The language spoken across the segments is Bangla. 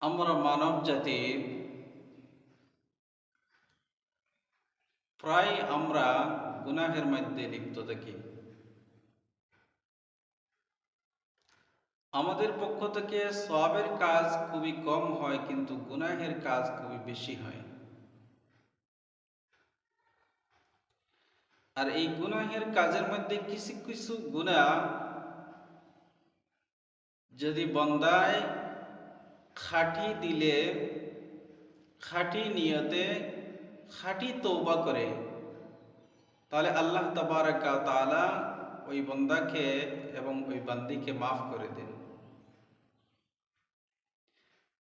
আমরা মানব জাতি প্রায় আমরা গুনাহের মধ্যে লিপ্ত থাকি। আমাদের পক্ষ থেকে সওয়াবের কাজ খুবই কম হয়, কিন্তু গুনাহের কাজ খুবই বেশি হয়। আর এই গুনাহের কাজের মধ্যে কিছু কিছু গুনাহ যদি বান্দায় খাঁটি দিলে, খাঁটি নিয়তে, খাঁটি তওবা করে, তাহলে আল্লাহ তাবারাক ওয়া তাআলা ওই বান্দাকে এবং ওই বান্দিকে মাফ করে দেন।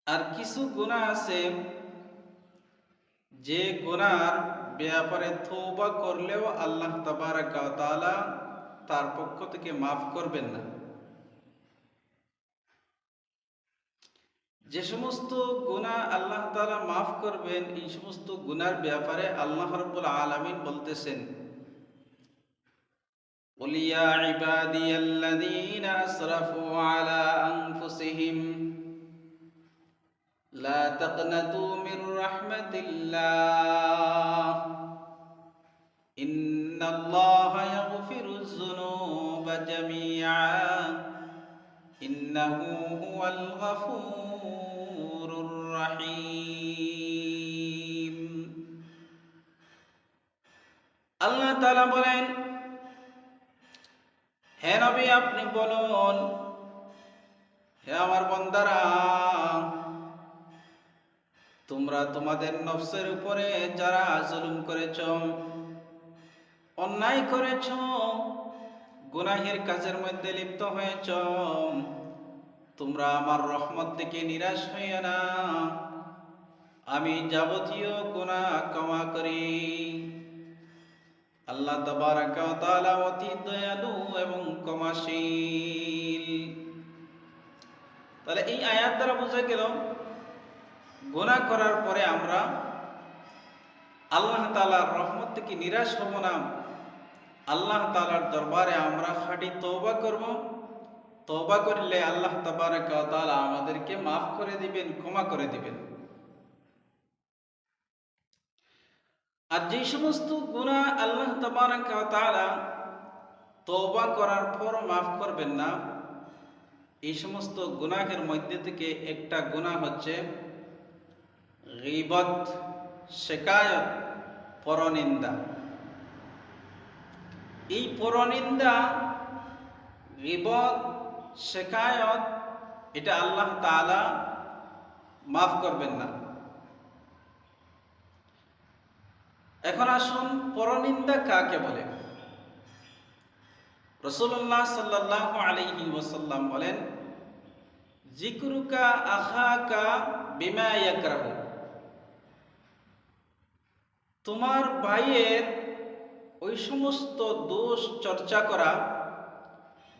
আর কিছু গুনাহ আছে যে গুনার ব্যাপারে তওবা করলেও আল্লাহ তাবারাক ওয়া তাআলা তার পক্ষ থেকে মাফ করবেন না। যে সমস্ত গুনাহ আল্লাহ তাআলা মাফ করবেন, এই সমস্ত গুনার ব্যাপারে আল্লাহ রাব্বুল আলামিন বলতেছেন, قُلْ يَا عِبَادِيَ الَّذِينَ أَسْرَفُوا عَلَى أَنفُسِهِمْ لَا تَقْنَطُوا مِنْ رَحْمَةِ اللَّهِ إِنَّ اللَّهَ يَغْفِرُ الذُّنُوبَ جَمِيعًا إِنَّهُ هُوَ الْغَفُورُ الرَّحِيمُ। আল্লাহ তাআলা বলেন, হে নবী আপনি বলুন, হে আমার বান্দারা, তোমরা তোমাদের নফসের উপরে যারা জুলুম করেছ, অন্যায় করেছ, গুনাহের কাজের মধ্যে লিপ্ত হয়েছ, তোমরা আমার রহমত থেকে নিরাশ হইও না। আমি যাবতীয় গুনাহ ক্ষমা করি। আল্লাহ তাবারাক ওয়া তাআলা অতি দয়ালু এবং ক্ষমাশীল। তাহলে এই আয়াত দ্বারা বোঝা গেল, গুনাহ করার পরে আমরা আল্লাহ তাআলার রহমত থেকে নিরাশ হব না। আল্লাহ তাআলার দরবারে আমরা খাঁটি তওবা করব। তওবা করলে আল্লাহ তাবারাক ওয়া তাআলা আমাদেরকে মাফ করে দিবেন, ক্ষমা করে দিবেন। আর যে সমস্ত গুনাহ আল্লাহ তাবারাক ওয়া তাআলা তওবা করার পর মাফ করবেন না, এই সমস্ত গুনাহের মধ্যে থেকে একটা গুনাহ হচ্ছে গীবত, শিকায়ত, পরনিন্দা। এই পরনিন্দা, গীবত, শিকায়ত, এটা আল্লাহ তাআলা মাফ করবেন না। এখন আসুন, পরনিন্দা কাকে বলে? রাসূলুল্লাহ সাল্লাল্লাহু আলাইহি ওয়াসাল্লাম বলেন, যিকরুকা আখাকা বিমা ইয়াকরাহু, তোমার ভাইয়ের ওই সমস্ত দোষ চর্চা করা,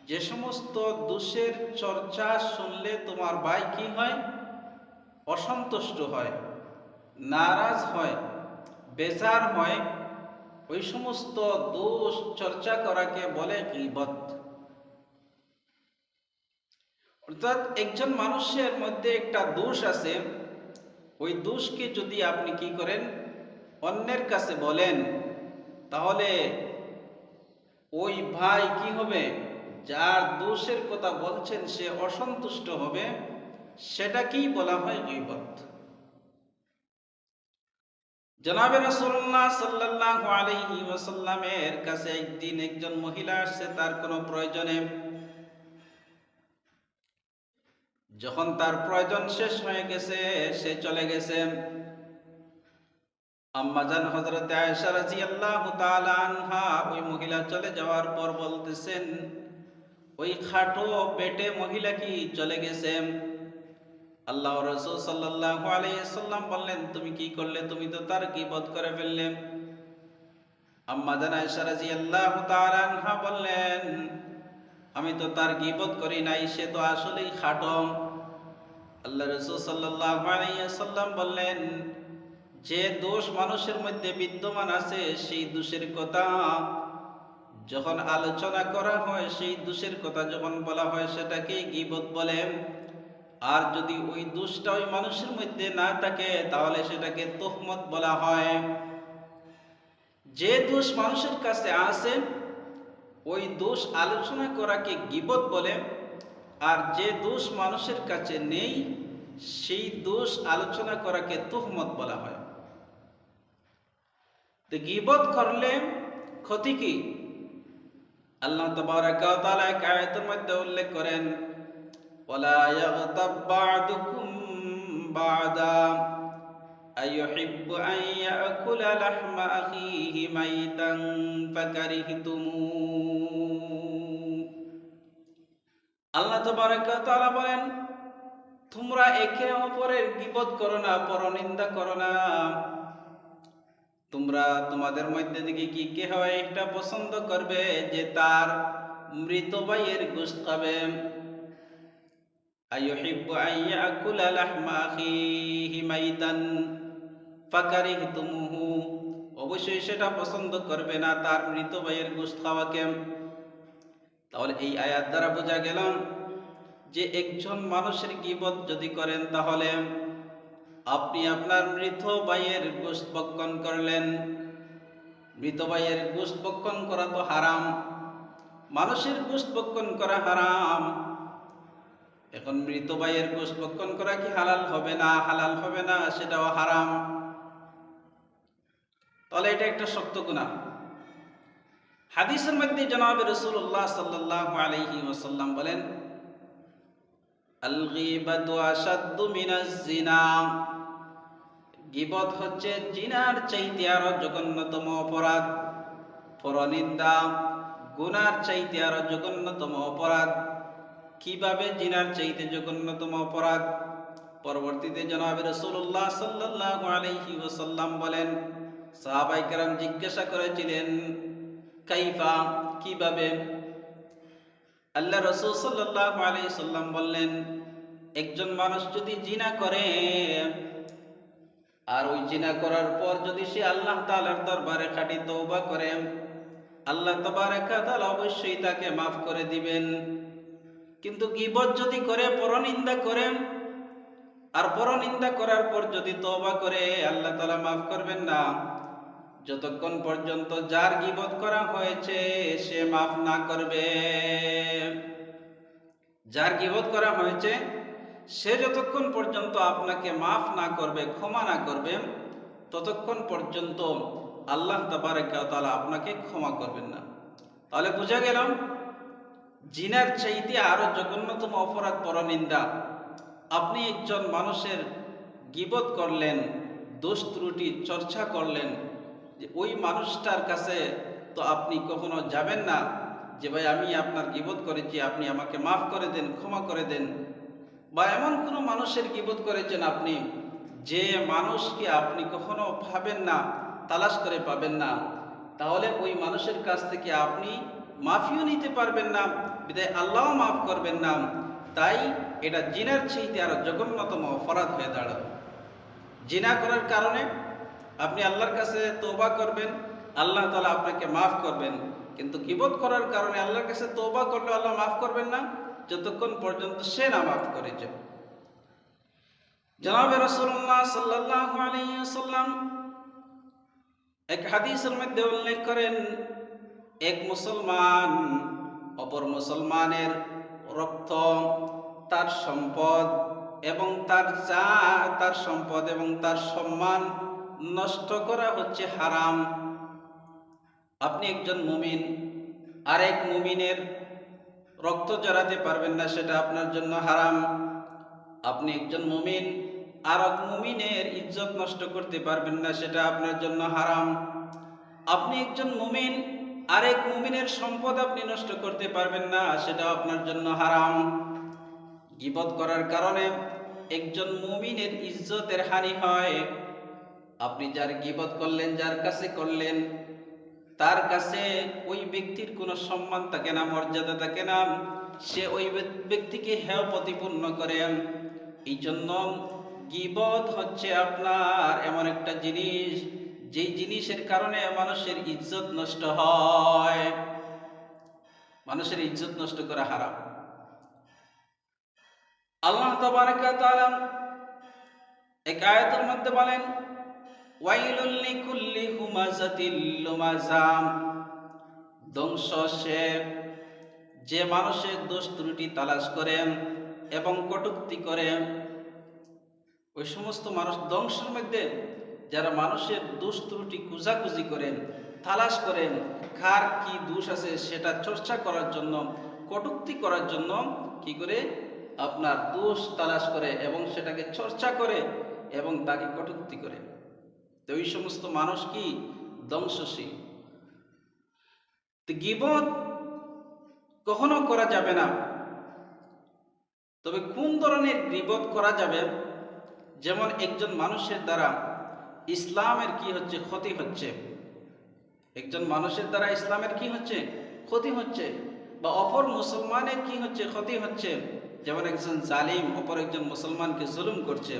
যে সমস্ত দোষের চর্চা শুনলে তোমার ভাই কি হয়? অসন্তুষ্ট হয়, নারাজ হয়, বেজার হয়। ওই সমস্ত দোষ চর্চা করাকে বলে গীবত। অর্থাৎ একজন মানুষের মধ্যে একটা দোষ আছে, ওই দোষকে যদি আপনি কি করেন, অন্যের কাছে বলেন, তাহলে ওই ভাই কি হবে? যার দোষের কথা বলছেন সে অসন্তুষ্ট হবে। সেটাকেই বলা হয় গীবত। জনাবে রাসূলুল্লাহ সাল্লাল্লাহু আলাইহি ওয়াসাল্লামের কাছে একদিন একজন মহিলা আসছে তার কোনো প্রয়োজনে। যখন তার প্রয়োজন শেষ হয়ে গেছে, সে চলে গেছে। আম্মাজান হযরত আয়েশা রাদিয়াল্লাহু তাআলা আনহা ওই মহিলা চলে যাওয়ার পর বলতেছেন, ওই খাটো পেটে মহিলা কি চলে গেছে? আল্লাহর রাসূল সাল্লাল্লাহু আলাইহি ওয়াসাল্লাম বললেন, তুমি কি করলে? তুমি তো তার গীবত করে ফেললে। আম্মাজান আয়েশা রাদিয়াল্লাহু তাআলা আনহা বললেন, আমি তো তার গীবত করি নাই, সে তো আসলেই খাটো। আল্লাহর রাসূল সাল্লাল্লাহু আলাইহি ওয়াসাল্লাম বললেন, যে দোষ মানুষের মধ্যে বিদ্যমান আছে, সেই দোষের কথা যখন আলোচনা করা হয়, সেই দোষের কথা যখন বলা হয়, সেটাকে গীবত বলে। আর যদি ওই দোষটা ওই মানুষের মধ্যে না থাকে তাহলে সেটাকে তোহমত বলা হয়। যে দোষ মানুষের কাছে আছে ওই দোষ আলোচনা করাকে গীবত বলে, আর যে দোষ মানুষের কাছে নেই সেই দোষ আলোচনা করাকে তোহমত বলা হয়। তো গীবত করলে ক্ষতি কি? আল্লাহ তাবারাকা ওয়া তাআলা এক আয়াতের মধ্যে উল্লেখ করেন, ওয়ালা ইয়াগতাব বা'দুকুম বা'দা আইয়ুহিব্বু আন ইয়াকুলা লাহমা আখিহি মাইতান ফাকারিহতুমু। আল্লাহ তাবারাকা ওয়া তাআলা বলেন, তোমরা একে অপরের গীবত করো না, পরনিন্দা করো না। তোমরা তোমাদের মধ্যে থেকে কি কেহ একটা পছন্দ করবে যে তার মৃত ভাইয়ের গোশত খাবে? আইয়ুহিব্বু আন ইয়াকুলা লাহমা আখিহি মাইতান ফাকারিহতুমুহু, অবশ্যই সেটা পছন্দ করবে না তার মৃত ভাইয়ের গোশত খাওয়াকে। তাহলে এই আয়াত দ্বারা বোঝা গেল যে একজন মানুষের গীবত যদি করেন তাহলে আপনি আপনার মৃত ভাইয়ের গোশত ভক্ষণ করলেন। মৃত ভাইয়ের গোশত ভক্ষণ করা তো হারাম, মানুষের গোশত ভক্ষণ করা হারাম। এখন মৃত ভাইয়ের গোশত ভক্ষণ করা কি হালাল হবে না? হালাল হবে না, সেটাও হারাম। তাহলে এটা একটা শক্ত গুনাহ। হাদিসের মধ্যে জনাবে রাসূলুল্লাহ সাল্লাল্লাহু আলাইহি ওয়াসাল্লাম বলেন, আল গীবাতু আশাদ্দু মিনাজ জিনা, গীবত হচ্ছে জিনার চাইতে আরো জঘন্যতম অপরাধ। পরনিন্দা গুনার চাইতে আরো জঘন্যতম অপরাধ। কিভাবে জিনার চাইতে জঘন্যতম অপরাধ? পরবর্তীতে জনাবে রাসূলুল্লাহ সাল্লাল্লাহু আলাইহি ওয়াসাল্লাম বলেন, সাহাবায়ে কেরাম জিজ্ঞাসা করেছিলেন, কাইফা, কিভাবে? আল্লাহ রাসূল সাল্লাল্লাহু আলাইহি সাল্লাম বললেন, একজন মানুষ যদি জিনা করে আর ওই জিনা করার পর যদি সে আল্লাহ তাআলার দরবারে খাঁটি তওবা করে, আল্লাহ তাবারাকা তাআলা অবশ্যই তাকে মাফ করে দিবেন। কিন্তু গীবত যদি করে, পরনিন্দা করে, আর পরনিন্দা করার পর যদি তওবা করে, আল্লাহ তাআলা মাফ করবেন না যতক্ষণ পর্যন্ত যার গীবত করা হয়েছে সে মাফ না করবে। যার গীবত করা হয়েছে সে যতক্ষণ পর্যন্ত আপনাকে মাফ না করবে, ক্ষমা না করবে, ততক্ষণ পর্যন্ত আল্লাহ তাবারাকা ওয়া তাআলা আপনাকে ক্ষমা করবেন না। তাহলে বোঝা গেল জিনার চাইতে আরো জঘন্যতম অপরাধ পরনিন্দা। আপনি একজন মানুষের গীবত করলেন, দোষ ত্রুটি চর্চা করলেন, যে ওই মানুষটার কাছে তো আপনি কখনো যাবেন না যে ভাই আমি আপনার গীবত করেছি, আপনি আমাকে মাফ করে দেন, ক্ষমা করে দেন। বা এমন কোনো মানুষের গীবত করেছেন আপনি যে মানুষকে আপনি কখনো পাবেন না, তালাশ করে পাবেন না, তাহলে ওই মানুষের কাছ থেকে আপনি মাফিও নিতে পারবেন না, বিদায় আল্লাহও মাফ করবেন না। তাই এটা জিনার চাইতে আরো জঘন্যতম অপরাধ হয়ে দাঁড়াবে। জিনা করার কারণে আপনি আল্লাহর কাছে তওবা করবেন, আল্লাহ তাআলা আপনাকে মাফ করবেন, কিন্তু গীবত করার কারণে আল্লাহর কাছে তওবা করলে আল্লাহ মাফ করবেন না যতক্ষণ পর্যন্ত সে না মাফ করেছে। জনাবে রাসূলুল্লাহ সাল্লাল্লাহু আলাইহি ওয়াসাল্লাম এক হাদিসের মধ্যে উল্লেখ করেন, এক মুসলমান অপর মুসলমানের রক্ত, তার সম্পদ এবং তার সম্পদ এবং তার সম্মান নষ্ট করা হচ্ছে হারাম। আপনি একজন মুমিন, আরেক মুমিনের রক্ত জড়াতে পারবেন না, সেটা আপনার জন্য হারাম। আপনি একজন মুমিন, আরেক মুমিনের ইজ্জত নষ্ট করতে পারবেন না, সেটা আপনার জন্য হারাম। আপনি একজন মুমিন, আরেক মুমিনের সম্পদ আপনি নষ্ট করতে পারবেন না, সেটা আপনার জন্য হারাম। গীবত করার কারণে একজন মুমিনের ইজ্জতের হানি হয়। আপনি যার গীবত করলেন, যার কাছে করলেন, তার কাছে ওই ব্যক্তির কোনো সম্মান থাকে না, মর্যাদা থাকে না, সে ওই ব্যক্তিকে হেয় প্রতিপন্ন করে। এই জন্য গীবত হচ্ছে আপনার এমন একটা জিনিস, যেই জিনিসের কারণে মানুষের ইজ্জত নষ্ট হয়। মানুষের ইজ্জত নষ্ট করা হারাম। আল্লাহ তাবারাকা ওয়া তাআলা এক আয়াতের মধ্যে বলেন, ওয়াইলুল লিকুল্লি হুমাযাতিল লুমাযা, ধ্বংস সে যে মানুষের দোষ ত্রুটি তালাশ করে এবং কটূক্তি করে। ওই সমস্ত মানুষ ধ্বংসের মধ্যে যারা মানুষের দোষ ত্রুটি খুঁজাখুঁজি করেন, তালাশ করেন, কার কি দোষ আছে সেটা চর্চা করার জন্য, কটূক্তি করার জন্য কি করে আপনার দোষ তালাশ করে এবং সেটাকে চর্চা করে এবং তাকে কটূক্তি করে। তো ওই সমস্ত মানুষ কি ধ্বংসশীল। তো গীবত কখনো করা যাবে না। তবে কোন ধরনের গীবত করা যাবে? যেমন একজন মানুষের দ্বারা ইসলামের কি হচ্ছে, ক্ষতি হচ্ছে। একজন মানুষের দ্বারা ইসলামের কি হচ্ছে, ক্ষতি হচ্ছে, বা অপর মুসলমানের কি হচ্ছে, ক্ষতি হচ্ছে। যেমন একজন জালিম অপর একজন মুসলমানকে জুলুম করছে।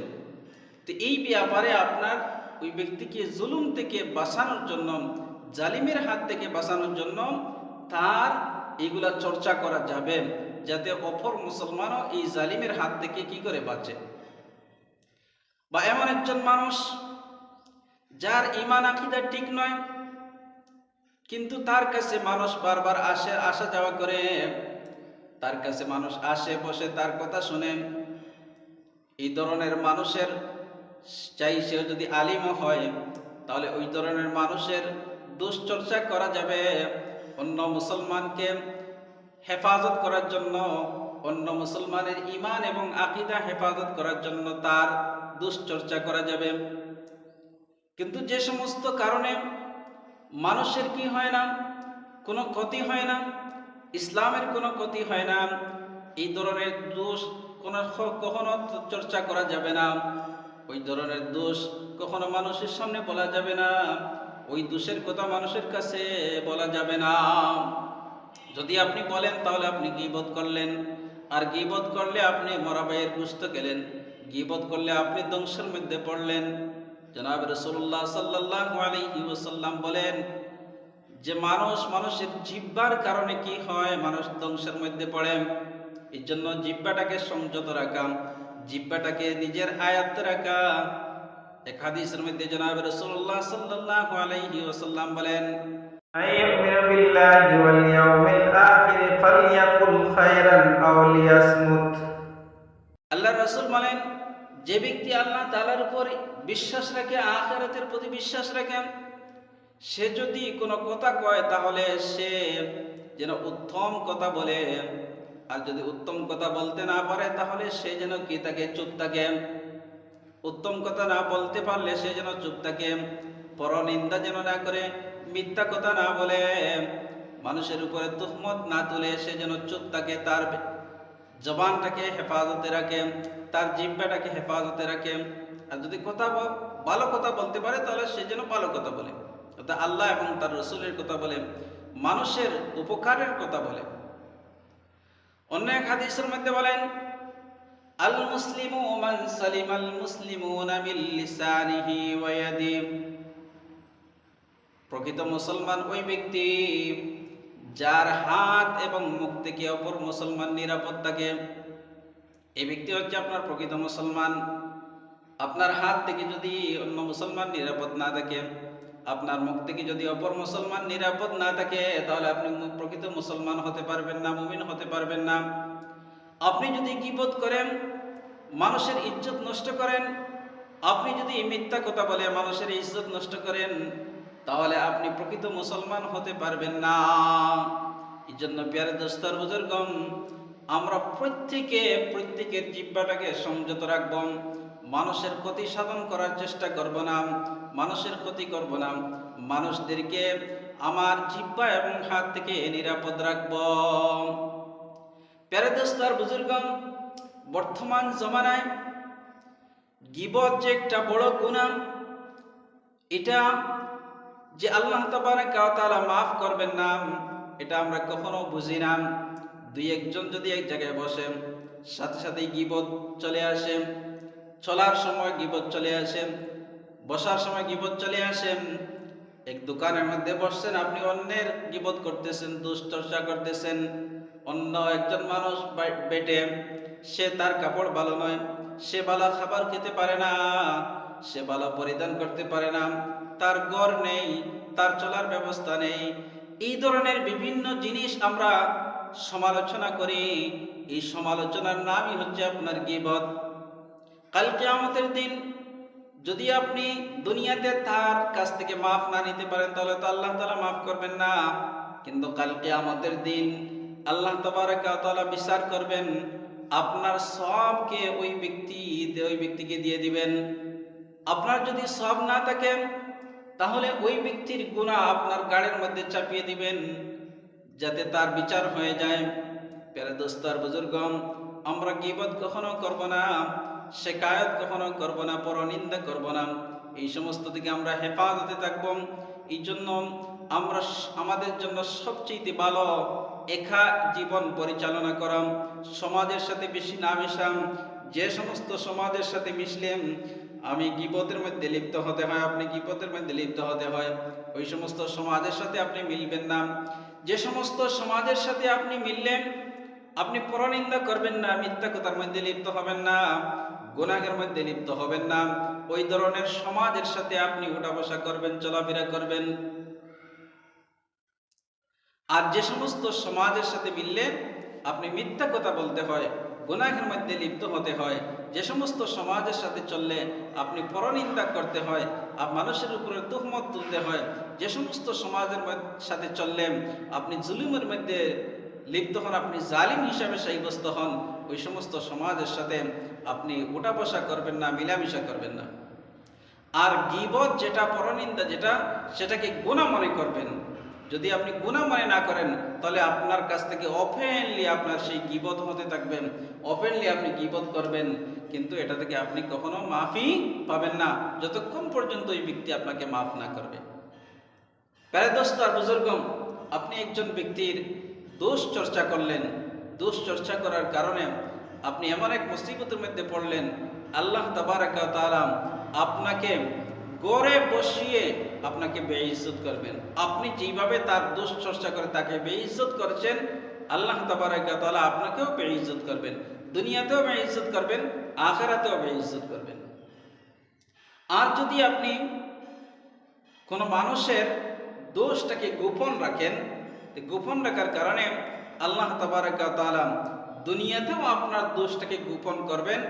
তো এই ব্যাপারে আপনার ওই ব্যক্তিকে জুলুম থেকে বাঁচানোর জন্য, জালিমের হাত থেকে বাঁচানোর জন্য তার এইগুলা চর্চা করা যাবে, যাতে অপর মুসলমানও এই জালিমের হাত থেকে কি করে বাঁচে। বা এমন একজন মানুষ যার ঈমান আকীদা ঠিক নয়, কিন্তু তার কাছে মানুষ বারবার আসা যাওয়া করে, তার কাছে মানুষ আসে বসে তার কথা শুনে। এই ধরনের মানুষের চাই সে যদি আলিমও হয়, তাহলে ওই ধরনের মানুষের দুশ্চর্চা করা যাবে। অন্য মুসলমানকে হেফাজত করার জন্য, অন্য মুসলমানের ঈমান এবং আকীদা হেফাজত করার জন্য তার দুশ্চর্চা করা যাবে। কিন্তু যে সমস্ত কারণে মানুষের কি হয় না, কোনো ক্ষতি হয় না, ইসলামের কোনো ক্ষতি হয় না, এই ধরনের দোষ কখনো চর্চা করা যাবে না। ওই ধরনের দোষ কখনো মানুষের সামনে বলা যাবে না, ওই দোষের কথা মানুষের কাছে বলা যাবে না। যদি আপনি বলেন তাহলে আপনি গীবত করলেন, আর গীবত করলে আপনি মরা ভাইয়ের গোশত খেলেন, গীবত করলে আপনি ধ্বংসের মধ্যে পড়লেন। জনাব রাসূলুল্লাহ সাল্লাল্লাহু আলাইহি ওয়াসাল্লাম বলেন যে মানুষের জিহ্বার কারণে কি হয়, মানুষ ধ্বংসের মধ্যে পড়ে। এই জন্য জিহ্বাটাকে সংযত রাখা, জিহ্বাটাকে নিজের আয়ত্তে রাখা। এক হাদিসের মধ্যে জনাব রাসূলুল্লাহ সাল্লাল্লাহু আলাইহি ওয়াসাল্লাম বলেন, আইয়ুমিনু বিল্লাহি ওয়াল ইয়াউমিল আখির ফালইয়াকুল খায়রান আও লিয়াসমুত। আল্লাহর রাসূল বলেন, যে ব্যক্তি আল্লাহ তাআলার উপর বিশ্বাস রাখে, আখিরাতের প্রতি বিশ্বাস রাখে, সে যদি কোনো কথা কয় তাহলে সে যেন উত্তম কথা বলে, আর যদি উত্তম কথা বলতে না পারে তাহলে সে যেন কি থাকে, চুপ থাকে। উত্তম কথা না বলতে পারলে সে যেন চুপ থাকে, পরনিন্দা যেন না করে, মিথ্যা কথা না বলে, মানুষের উপরে তুহমত না তুলে সে যেন চুপ থাকে, তার জবানটাকে হেফাজতে রাখে, তার জিহ্বাটাকে হেফাজতে রাখে। আর যদি ভালো কথা বলতে পারে তাহলে সে যেন ভালো কথা বলে, অর্থাৎ আল্লাহ এবং তার রাসূলের কথা বলে, মানুষের উপকারের কথা বলে। অন্য এক হাদিসের মধ্যে বলেন, আল মুসলিমু মান সালিমাল মুসলিমুনা মিন লিসানিহি ওয়া ইয়াদিহি। প্রকৃত মুসলমান ওই ব্যক্তি যার হাত এবং মুখ থেকে অপর মুসলমান নিরাপদ থাকে। এই ব্যক্তি হচ্ছে আপনার প্রকৃত মুসলমান। আপনার হাত থেকে যদি অন্য মুসলমান নিরাপদ না থাকে, আপনার মুখ থেকে যদি অপর মুসলমান নিরাপদ না থাকে, তাহলে আপনি প্রকৃত মুসলমান হতে পারবেন না, মুমিন হতে পারবেন না। আপনি যদি গীবত করেন, মানুষের ইজ্জত নষ্ট করেন, আপনি যদি মিথ্যা কথা বলে মানুষের ইজ্জত নষ্ট করেন, তাহলে আপনি প্রকৃত মুসলমান হতে পারবেন না। এই জন্য প্যারে দোস্তর বুজুর্গম, আমরা প্রত্যেকের জিহ্বাটাকে সংযত রাখব, মানুষের ক্ষতি সাধন করার চেষ্টা করব না, মানুষের ক্ষতি করব না, মানুষদেরকে আমার জিহ্বা এবং হাত থেকে নিরাপদ রাখব। প্যারে দোস্তর বুজুর্গম, বর্তমান জমানায় গীবত যে একটা বড় গুনাহ, এটা যে আল্লাহ তাবারাকা ওয়া তাআলা মাফ করবেন না, এটা আমরা কখনো বুঝি না। দুই একজন যদি এক জায়গায় বসে, সাথে সাথেই গীবত চলে আসে, চলার সময় গীবত চলে আসে, বসার সময় গীবত চলে আসে। এক দোকানের মধ্যে বসছেন, আপনি অন্যের গীবত করতেছেন, দুশ্চর্চা করতেছেন। অন্য একজন মানুষ বেটে সে তার কাপড় ভালো নয়, সে ভালো খাবার খেতে পারে না, সে ভালো পরিধান করতে পারে না, তার ঘর নেই, তার চলার ব্যবস্থা নেই, এই ধরনের বিভিন্ন জিনিস আমরা সমালোচনা করি। এই সমালোচনার নামই হচ্ছে আপনার গীবত। কাল কিয়ামতের দিন যদি আপনি দুনিয়াতে তার কাছ থেকে মাফ না নিতে পারেন তাহলে তো আল্লাহ তাআলা মাফ করবেন না। কিন্তু কাল কিয়ামতের দিন আল্লাহ তাবারক ওয়া তাআলা বিচার করবেন, আপনার সওয়াবকে ওই ব্যক্তিকে দিয়ে দিবেন। আপনার যদি সওয়াব না থাকে তাহলে ওই ব্যক্তির গুনাহ আপনার গাড়ির মধ্যে চাপিয়ে দিবেন, যাতে তার বিচার হয়ে যায়। প্যারে দোস্ত আর বুজুর্গ, আমরা গীবত কখনো করব না, শিকায়ত কখনো করব না, পরনিন্দা করব না, এই সমস্ত থেকে আমরা হেফাজতে থাকব। এই জন্য আমরা আমাদের জন্য সবচেয়ে ভালো একা জীবন পরিচালনা করা, সমাজের সাথে বেশি না মিশা। যে সমস্ত সমাজের সাথে মিশলেন আমি গীবতের মধ্যে লিপ্ত হতে হয়, আপনি গীবতের মধ্যে লিপ্ত হতে হয়, ওই সমস্ত সমাজের সাথে আপনি মিলবেন না। যে সমস্ত সমাজের সাথে আপনি মিললেন আপনি পরনিন্দা করবেন না, মিথ্যা কথার মধ্যে লিপ্ত হবেন না, গুনাহের মধ্যে লিপ্ত হবেন না, ওই ধরনের সমাজের সাথে আপনি উঠা বসা করবেন, চলাফেরা করবেন। আর যে সমস্ত সমাজের সাথে মিললে আপনি মিথ্যা কথা বলতে হয়, গুনাহের মধ্যে লিপ্ত হতে হয়, যে সমস্ত সমাজের সাথে চললে আপনি পরনিন্দা করতে হয়, আর মানুষের উপরে তুহমত তুলতে হয়, যে সমস্ত সমাজের সাথে চললে আপনি জুলুমের মধ্যে লিপ্ত হন, আপনি জালিম হিসাবে সাব্যস্ত হন, ওই সমস্ত সমাজের সাথে আপনি উঠা বসা করবেন না, মিলামিশা করবেন না। আর গীবত যেটা, পরনিন্দা যেটা, সেটাকে গুনাহ মনে করবেন। যদি আপনি গুনাহ মনে না করেন তাহলে আপনার কাছ থেকে ওপেনলি আপনার সেই গীবত হতে থাকবেন, ওপেনলি আপনি গীবত করবেন, কিন্তু এটা থেকে আপনি কখনো মাফি পাবেন না যতক্ষণ পর্যন্ত ওই ব্যক্তি আপনাকে মাফ না করবে। প্যারে দোস্ত আর বুজুর্গ, আপনি একজন ব্যক্তির দোষ চর্চা করলেন, দোষ চর্চা করার কারণে আপনি এমন এক মুসিবতের মধ্যে পড়লেন, আল্লাহ তাবারক ওয়া তাআলা আপনাকে গড়ে বসিয়ে আপনাকে বেইজ্জত করবেন। আপনি যেভাবে তার দোষ চর্চা করে তাকে বেইজ্জত করেছেন, আল্লাহ তাবারক ওয়া তাআলা আপনাকেও বেইজ্জত করবেন, দুনিয়াতেও বেইজ্জত করবেন, আখিরাতেও বেইজ্জত করবেন। আর যদি আপনি কোনো মানুষের দোষটাকে গোপন রাখেন, গোপন রাখার কারণে আল্লাহ তাবারক ওয়া তাআলা দুনিয়াতেও আপনার দোষটাকে গোপন করবেন,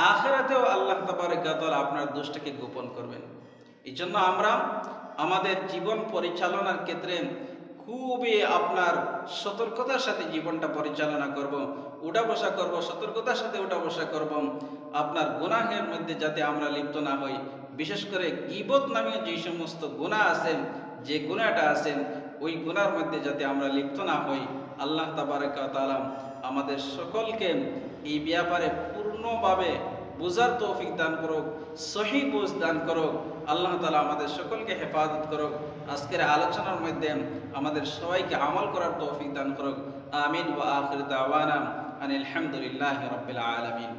আখিরাতেও আল্লাহ তাবারক ওয়া তাআলা আপনার দোষটাকে গোপন করবেন। এই জন্য আমরা আমাদের জীবন পরিচালনার ক্ষেত্রে খুবই আপনার সতর্কতার সাথে জীবনটা পরিচালনা করব, উঠা বসা করব, সতর্কতার সাথে উঠা বসা করব, আপনার গুনাহের মধ্যে যাতে আমরা লিপ্ত না হই। বিশেষ করে গীবত নামীয় যে সমস্ত গুনাহ আছে, যে গুনাহটা আছে, ওই গুনার মধ্যে যাতে আমরা লিপ্ত না হই। আল্লাহ তাবারক ওয়া তাআলা আমাদের সকলকে এই ব্যাপারে পূর্ণভাবে বুঝার তৌফিক দান করুক, সহি বুঝ দান করুক। আল্লাহ তাআলা আমাদের সকলকে হেফাজত করুক। আজকের আলোচনার মধ্যে আমাদের সবাইকে আমল করার তৌফিক দান করুক। আমিন ওয়া আখির দাওয়ানা আনিল হামদুলিল্লাহি রাব্বিল আলামিন।